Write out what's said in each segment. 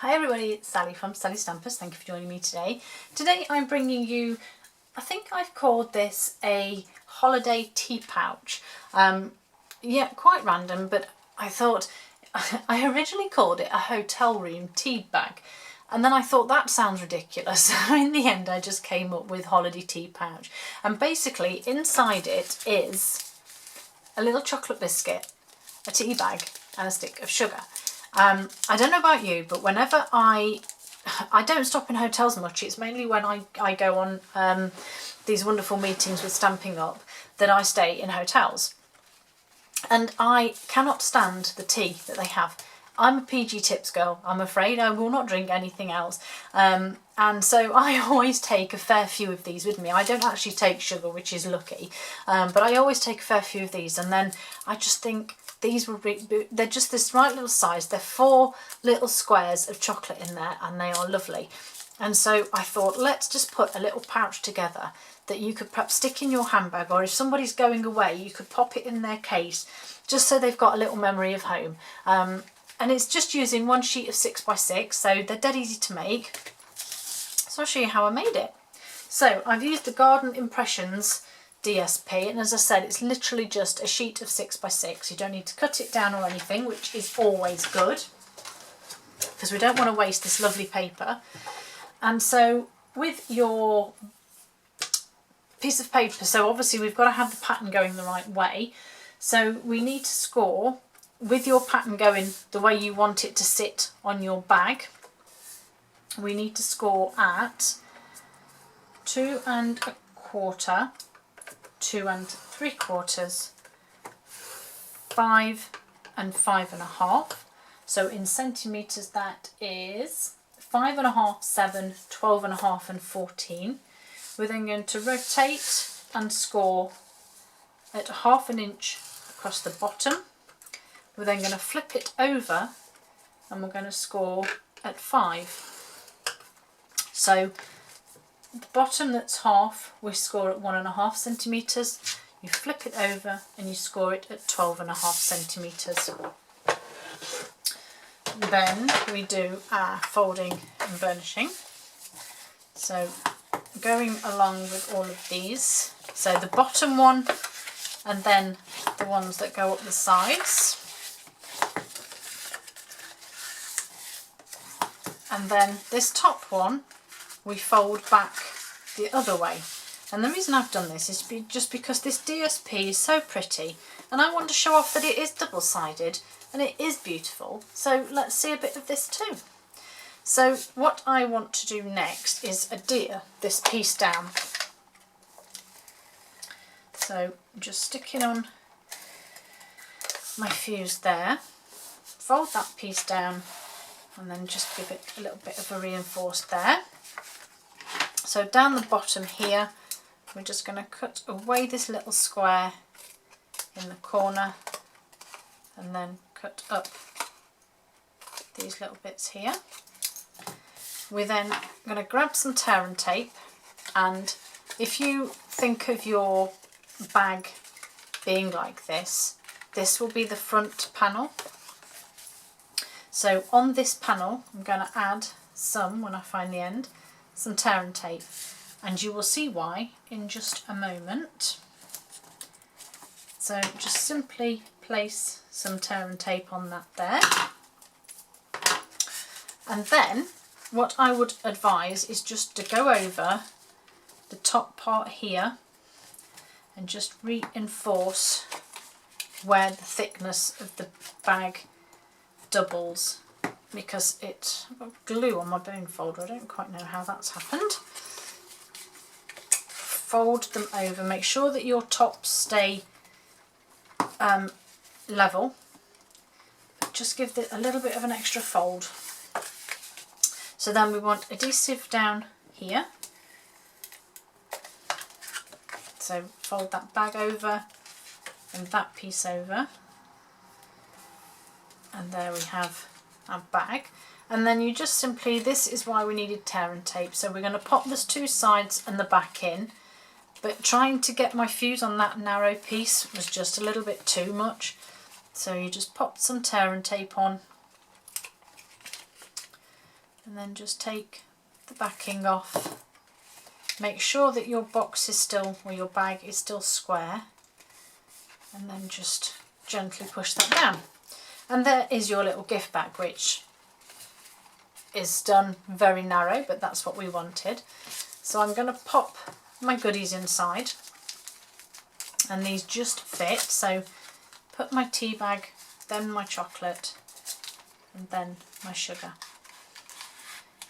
Hi everybody, it's Sally from Sally Stampers. Thank you for joining me today. Today I'm bringing you, I think I've called this a holiday tea pouch. Yeah, quite random, but I thought, I originally called it a hotel room tea bag. And then I thought that sounds ridiculous. So in the end I just came up with holiday tea pouch. And basically inside it is a little chocolate biscuit, a tea bag and a stick of sugar. I don't know about you, but whenever I don't stop in hotels much. It's mainly when I go on these wonderful meetings with Stampin' Up that I stay in hotels. And I cannot stand the tea that they have. I'm a PG Tips girl, I'm afraid. I will not drink anything else. And so I always take a fair few of these with me. I don't actually take sugar, which is lucky, but I always take a fair few of these. And then I just think these were they're just this right little size. They're 4 little squares of chocolate in there and they are lovely. And so I thought, let's just put a little pouch together that you could perhaps stick in your handbag, or if somebody's going away you could pop it in their case just so they've got a little memory of home. And it's just using one sheet of 6x6, so they're dead easy to make. So I'll show you how I made it. So I've used the Garden Impressions DSP, and as I said, it's literally just a sheet of 6x6. You don't need to cut it down or anything, which is always good because we don't want to waste this lovely paper. And so with your piece of paper, so obviously we've got to have the pattern going the right way. So we need to score with your pattern going the way you want it to sit on your bag. We need to score at 2 1/4, 2 3/4, 5 5 1/2. So in centimetres that is 5 1/2, 7, 12 1/2 and 14. We're then going to rotate and score at 1/2 inch across the bottom. We're then going to flip it over and we're going to score at 5. So the bottom that's half, we score at 1.5 centimetres. You flip it over and you score it at 12.5 centimetres. Then we do our folding and burnishing. So going along with all of these, so the bottom one and then the ones that go up the sides. And then this top one we fold back the other way. And the reason I've done this is just because this DSP is so pretty and I want to show off that it is double-sided and it is beautiful. So let's see a bit of this too. So what I want to do next is adhere this piece down. So just sticking on my fuse there, fold that piece down and then just give it a little bit of a reinforced there. So down the bottom here, we're just going to cut away this little square in the corner and then cut up these little bits here. We're then going to grab some tear and tape, and if you think of your bag being like this, this will be the front panel. So on this panel I'm going to add some, when I find the end, some tear and tape, and you will see why in just a moment. So just simply place some tear and tape on that there, and then what I would advise is just to go over the top part here and just reinforce where the thickness of the bag doubles, because I've got glue on my bone folder. I don't quite know how that's happened. Fold them over, make sure that your tops stay level, but just give it a little bit of an extra fold. So then we want adhesive down here, so fold that bag over and that piece over, and there we have our bag. And then you just simply, this is why we needed tear and tape, so we're going to pop the 2 sides and the back in, but trying to get my fuse on that narrow piece was just a little bit too much, so you just pop some tear and tape on and then just take the backing off. Make sure that your box is still, or your bag is still square, and then just gently push that down. And there is your little gift bag, which is done very narrow, but that's what we wanted. So I'm going to pop my goodies inside, and these just fit. So put my tea bag, then my chocolate, and then my sugar.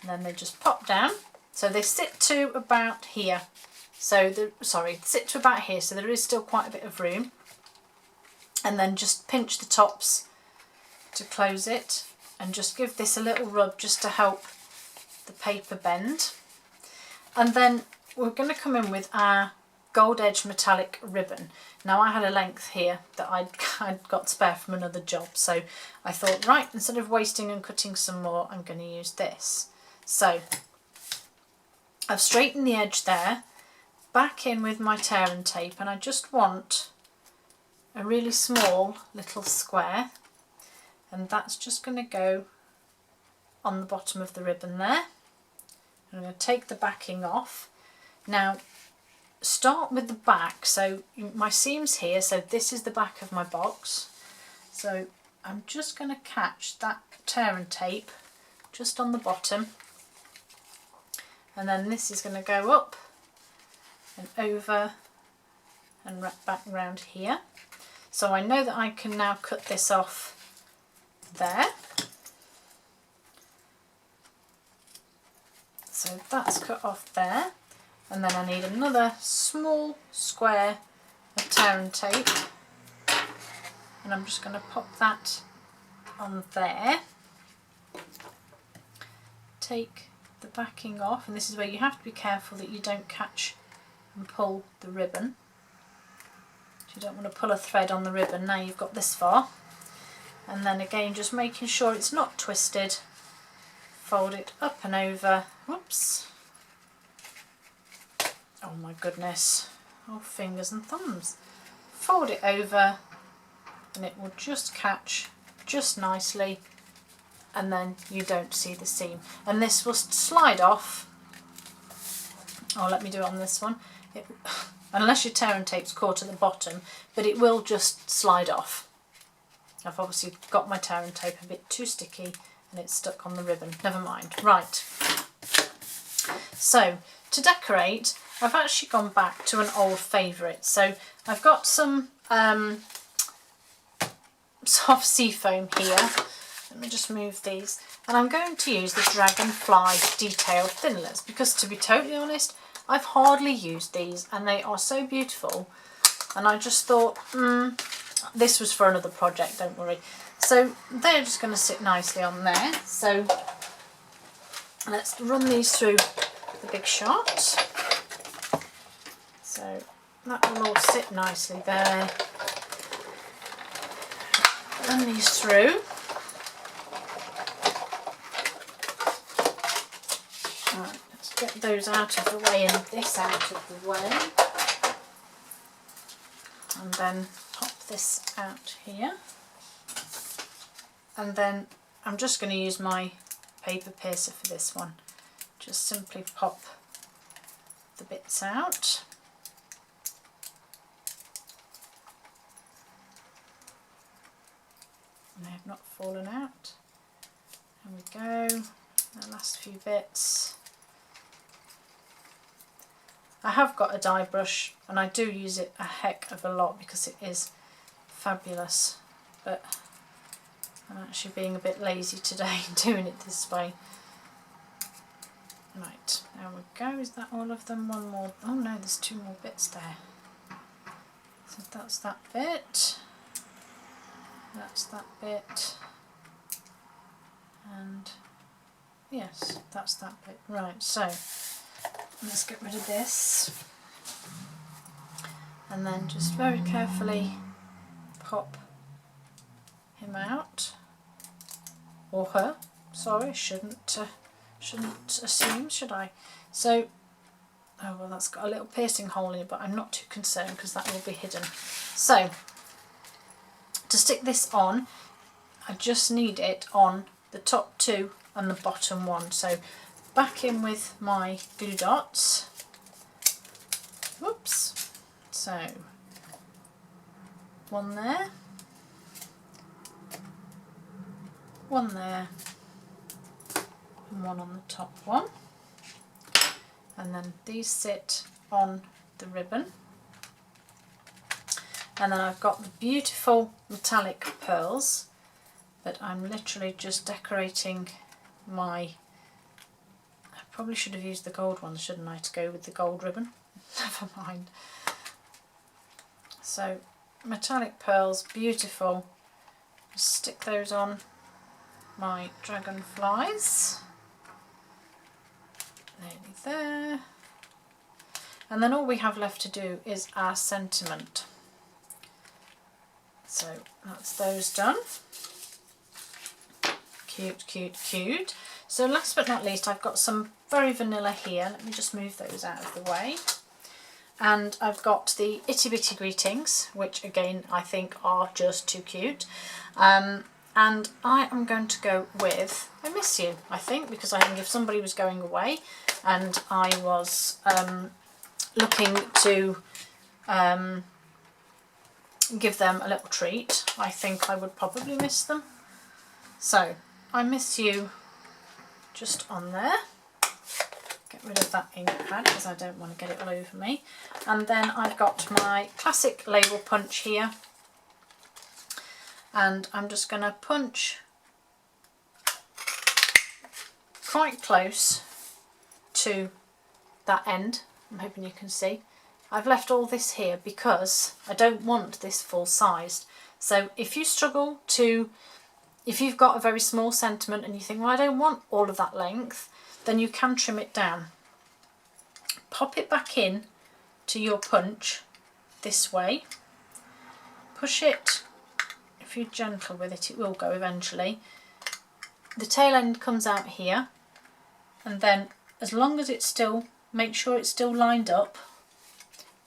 And then they just pop down. So they sit to about here. So sit to about here. So there is still quite a bit of room. And then just pinch the tops to close it, and just give this a little rub just to help the paper bend. And then we're going to come in with our gold edge metallic ribbon. Now I had a length here that I'd got spare from another job, so I thought, right, instead of wasting and cutting some more, I'm going to use this. So I've straightened the edge there, back in with my tear and tape, and I just want a really small little square, and that's just going to go on the bottom of the ribbon there. I'm going to take the backing off. Now start with the back, so my seam's here, so this is the back of my box. So I'm just going to catch that tear and tape just on the bottom, and then this is going to go up and over and wrap back round here. So I know that I can now cut this off there. So that's cut off there, and then I need another small square of tear and tape, and I'm just going to pop that on there. Take the backing off, and this is where you have to be careful that you don't catch and pull the ribbon. So you don't want to pull a thread on the ribbon now you've got this far. And then again, just making sure it's not twisted, fold it up and over. Whoops. Oh my goodness. Oh, fingers and thumbs. Fold it over, and it will just catch just nicely, and then you don't see the seam. And this will slide off. Oh, let me do it on this one. Unless your tear and tape's caught at the bottom, but it will just slide off. I've obviously got my tear and tape a bit too sticky and it's stuck on the ribbon. Never mind. Right. So to decorate, I've actually gone back to an old favourite. So I've got some soft seafoam here. Let me just move these. And I'm going to use the Dragonfly detailed thinlers because, to be totally honest, I've hardly used these and they are so beautiful. And I just thought, this was for another project, don't worry. So they're just going to sit nicely on there. So let's run these through the big shot. So that will all sit nicely there. Run these through. Right, let's get those out of the way and this out of the way. And then pop this out here. And then I'm just going to use my paper piercer for this one. Just simply pop the bits out. And they have not fallen out. There we go. The last few bits. I have got a die brush and I do use it a heck of a lot because it is fabulous, but I'm actually being a bit lazy today doing it this way. Right, there we go. Is that all of them? One more. Oh no, there's two more bits there. So that's that bit. That's that bit. And yes, that's that bit. Right, so let's get rid of this. And then just very carefully pop out, or her. Sorry, shouldn't assume, should I? So, oh well, that's got a little piercing hole in it, but I'm not too concerned because that will be hidden. So, to stick this on, I just need it on the top two and the bottom one. So back in with my glue dots. Whoops. So one there, one there, and one on the top one. And then these sit on the ribbon. And then I've got the beautiful metallic pearls that I'm literally just decorating my... I probably should have used the gold ones, shouldn't I, to go with the gold ribbon? Never mind. So metallic pearls, beautiful. Just stick those on my dragonflies. Nearly there. And then all we have left to do is our sentiment. So that's those done. Cute, cute, cute. So last but not least, I've got some very vanilla here. Let me just move those out of the way. And I've got the Itty Bitty Greetings, which again I think are just too cute. And I am going to go with I Miss You, I think, because I think if somebody was going away and I was looking to give them a little treat, I think I would probably miss them. So I Miss You just on there. Get rid of that ink pad because I don't want to get it all over me. And then I've got my classic label punch here, and I'm just going to punch quite close to that end. I'm hoping you can see. I've left all this here because I don't want this full sized. So if you struggle to, if you've got a very small sentiment and you think, well, I don't want all of that length, then you can trim it down. Pop it back in to your punch this way. Push it. If you're gentle with it, it will go eventually. The tail end comes out here, and then as long as it's still, make sure it's still lined up,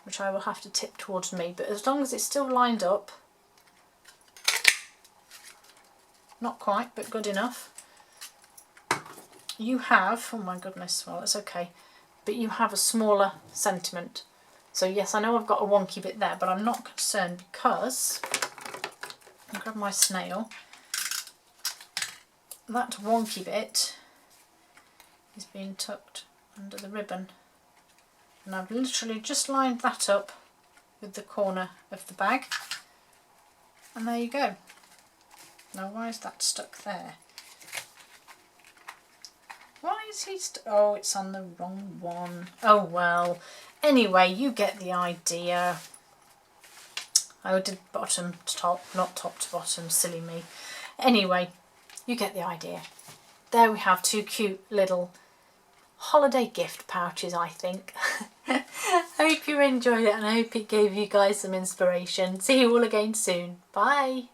which I will have to tip towards me, but as long as it's still lined up, not quite, but good enough, you have, oh my goodness, well it's okay, but you have a smaller sentiment. So yes, I know I've got a wonky bit there, but I'm not concerned because, I'll grab my snail, that wonky bit is being tucked under the ribbon. And I've literally just lined that up with the corner of the bag. And there you go. Now why is that stuck there? Why is he oh, it's on the wrong one. Oh well. Anyway, you get the idea. I did bottom to top, not top to bottom, silly me. Anyway, you get the idea. There we have two cute little holiday gift pouches, I think. I hope you enjoyed it and I hope it gave you guys some inspiration. See you all again soon. Bye.